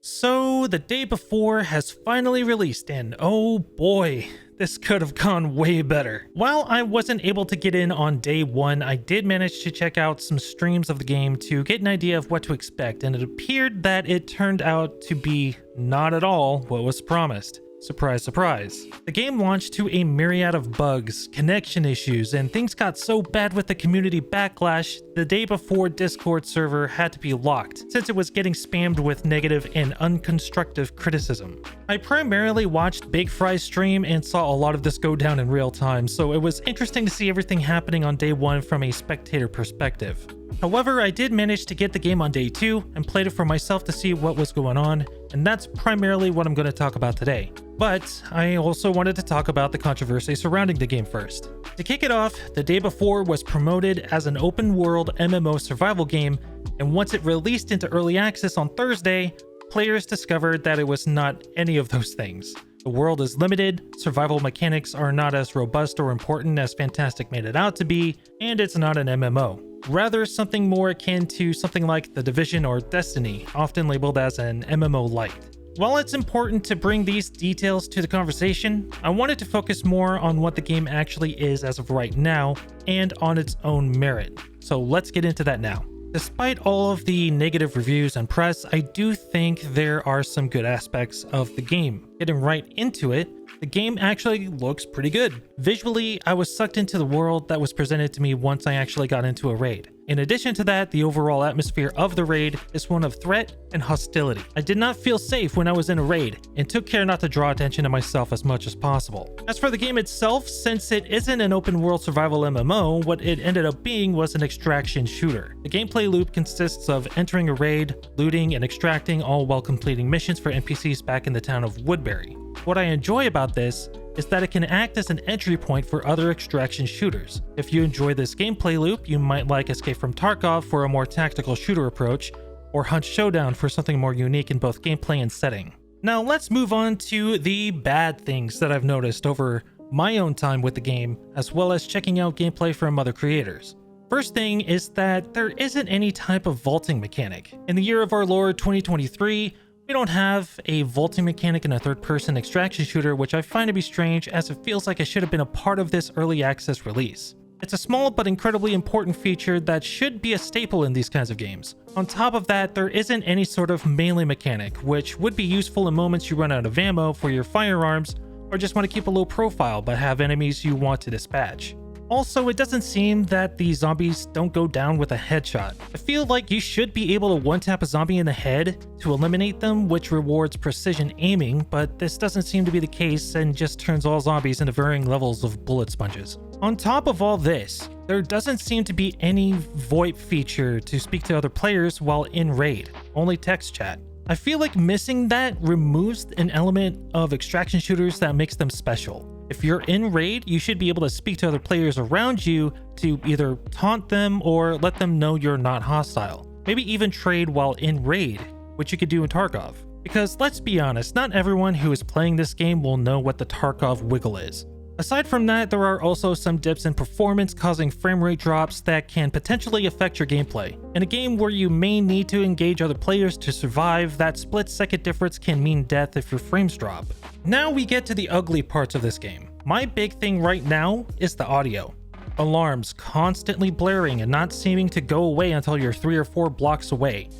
So the day before has finally released, and oh boy, this could have gone way better. While I wasn't able to get in on day one, I did manage to check out some streams of the game to get an idea of what to expect, and it appeared that it turned out to be not at all what was promised. Surprise, surprise. The game launched to a myriad of bugs, connection issues, and things got so bad with the community backlash, the day before Discord server had to be locked, since it was getting spammed with negative and unconstructive criticism. I primarily watched Big Fry's stream and saw a lot of this go down in real time, so it was interesting to see everything happening on day one from a spectator perspective. However, I did manage to get the game on day 2 and played it for myself to see what was going on, and that's primarily what I'm going to talk about today. But I also wanted to talk about the controversy surrounding the game first. To kick it off, the day before was promoted as an open world MMO survival game, and once it released into early access on Thursday, players discovered that it was not any of those things. The world is limited, survival mechanics are not as robust or important as Fantastic made it out to be, and it's not an MMO. Rather, something more akin to something like The Division or Destiny, often labeled as an MMO light. While it's important to bring these details to the conversation, I wanted to focus more on what the game actually is as of right now, and on its own merit. So let's get into that now. Despite all of the negative reviews and press, I do think there are some good aspects of the game. Getting right into it, the game actually looks pretty good. Visually, I was sucked into the world that was presented to me once I actually got into a raid. In addition to that, the overall atmosphere of the raid is one of threat and hostility. I did not feel safe when I was in a raid, and took care not to draw attention to myself as much as possible. As for the game itself, since it isn't an open world survival MMO, what it ended up being was an extraction shooter. The gameplay loop consists of entering a raid, looting, and extracting, all while completing missions for NPCs back in the town of Woodbury. What I enjoy about this is that it can act as an entry point for other extraction shooters. If you enjoy this gameplay loop, you might like Escape from Tarkov for a more tactical shooter approach, or Hunt Showdown for something more unique in both gameplay and setting. Now let's move on to the bad things that I've noticed over my own time with the game, as well as checking out gameplay from other creators. First thing is that there isn't any type of vaulting mechanic. In the year of our Lord 2023, we don't have a vaulting mechanic in a third-person extraction shooter, which I find to be strange as it feels like it should have been a part of this early access release. It's a small but incredibly important feature that should be a staple in these kinds of games. On top of that, there isn't any sort of melee mechanic, which would be useful in moments you run out of ammo for your firearms, or just want to keep a low profile but have enemies you want to dispatch. Also, it doesn't seem that the zombies don't go down with a headshot. I feel like you should be able to one-tap a zombie in the head to eliminate them, which rewards precision aiming, but this doesn't seem to be the case and just turns all zombies into varying levels of bullet sponges. On top of all this, there doesn't seem to be any VoIP feature to speak to other players while in raid, only text chat. I feel like missing that removes an element of extraction shooters that makes them special. If you're in raid, you should be able to speak to other players around you to either taunt them or let them know you're not hostile. Maybe even trade while in raid, which you could do in Tarkov. Because let's be honest, not everyone who is playing this game will know what the Tarkov wiggle is. Aside from that, there are also some dips in performance causing frame rate drops that can potentially affect your gameplay. In a game where you may need to engage other players to survive, that split-second difference can mean death if your frames drop. Now we get to the ugly parts of this game. My big thing right now is the audio. Alarms constantly blaring and not seeming to go away until you're 3 or 4 blocks away.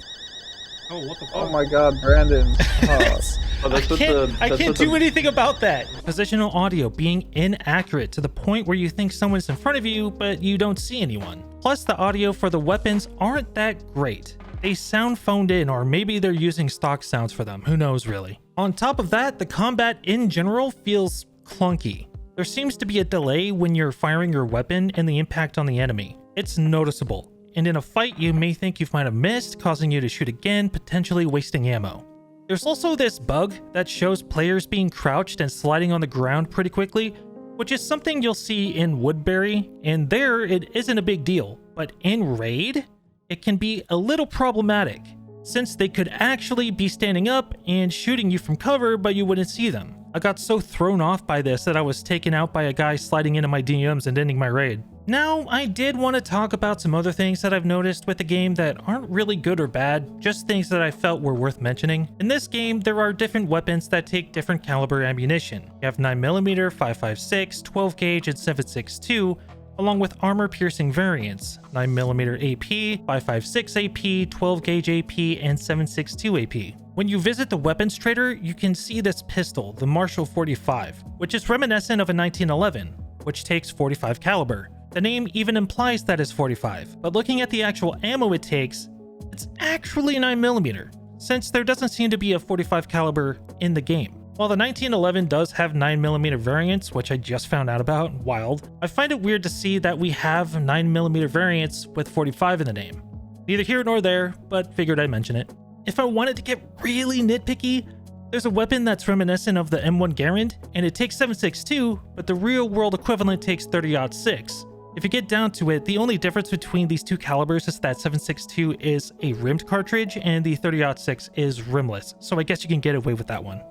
Oh, what the fuck? Oh my god, Brandon. I can't do anything about that. Positional audio being inaccurate to the point where you think someone's in front of you, but you don't see anyone. Plus, the audio for the weapons aren't that great. They sound phoned in, or maybe they're using stock sounds for them. Who knows, really? On top of that, the combat in general feels clunky. There seems to be a delay when you're firing your weapon and the impact on the enemy. It's noticeable. And in a fight, you may think you might have missed, causing you to shoot again, potentially wasting ammo. There's also this bug that shows players being crouched and sliding on the ground pretty quickly, which is something you'll see in Woodbury, and there it isn't a big deal. But in Raid, it can be a little problematic, since they could actually be standing up and shooting you from cover, but you wouldn't see them. I got so thrown off by this that I was taken out by a guy sliding into my DMs and ending my raid. Now, I did want to talk about some other things that I've noticed with the game that aren't really good or bad, just things that I felt were worth mentioning. In this game, there are different weapons that take different caliber ammunition. You have 9mm, 5.56, 12 gauge, and 7.62, along with armor-piercing variants, 9mm AP, 5.56 AP, 12 gauge AP, and 7.62 AP. When you visit the weapons trader, you can see this pistol, the Marshall 45, which is reminiscent of a 1911, which takes 45 caliber. The name even implies that it's 45, but looking at the actual ammo it takes, it's actually 9mm, since there doesn't seem to be a 45 caliber in the game. While the 1911 does have 9mm variants, which I just found out about, wild, I find it weird to see that we have 9mm variants with 45 in the name. Neither here nor there, but figured I'd mention it. If I wanted to get really nitpicky, there's a weapon that's reminiscent of the M1 Garand, and it takes 7.62, but the real world equivalent takes 30-06. If you get down to it, the only difference between these two calibers is that 7.62 is a rimmed cartridge and the 30-06 is rimless, so I guess you can get away with that one.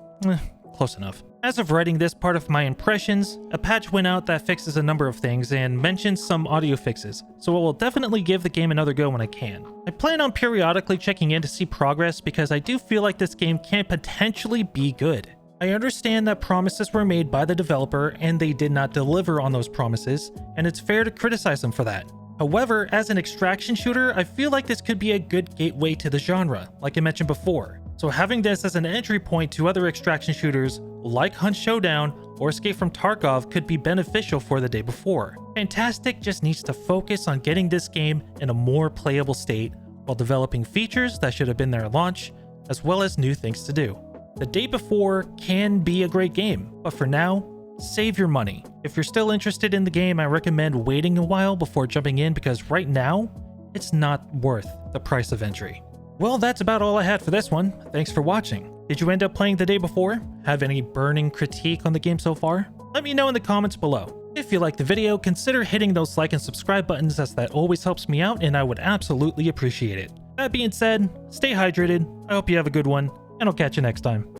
Close enough. As of writing this part of my impressions, a patch went out that fixes a number of things and mentions some audio fixes, so I will definitely give the game another go when I can. I plan on periodically checking in to see progress because I do feel like this game can potentially be good. I understand that promises were made by the developer and they did not deliver on those promises, and it's fair to criticize them for that. However, as an extraction shooter, I feel like this could be a good gateway to the genre, like I mentioned before. So having this as an entry point to other extraction shooters like Hunt Showdown or Escape from Tarkov could be beneficial for the day before. Fantastic just needs to focus on getting this game in a more playable state while developing features that should have been there at launch, as well as new things to do. The day before can be a great game, but for now, save your money. If you're still interested in the game, I recommend waiting a while before jumping in because right now, it's not worth the price of entry. Well, that's about all I had for this one. Thanks for watching. Did you end up playing the day before? Have any burning critique on the game so far? Let me know in the comments below. If you liked the video, consider hitting those like and subscribe buttons as that always helps me out and I would absolutely appreciate it. That being said, stay hydrated, I hope you have a good one, and I'll catch you next time.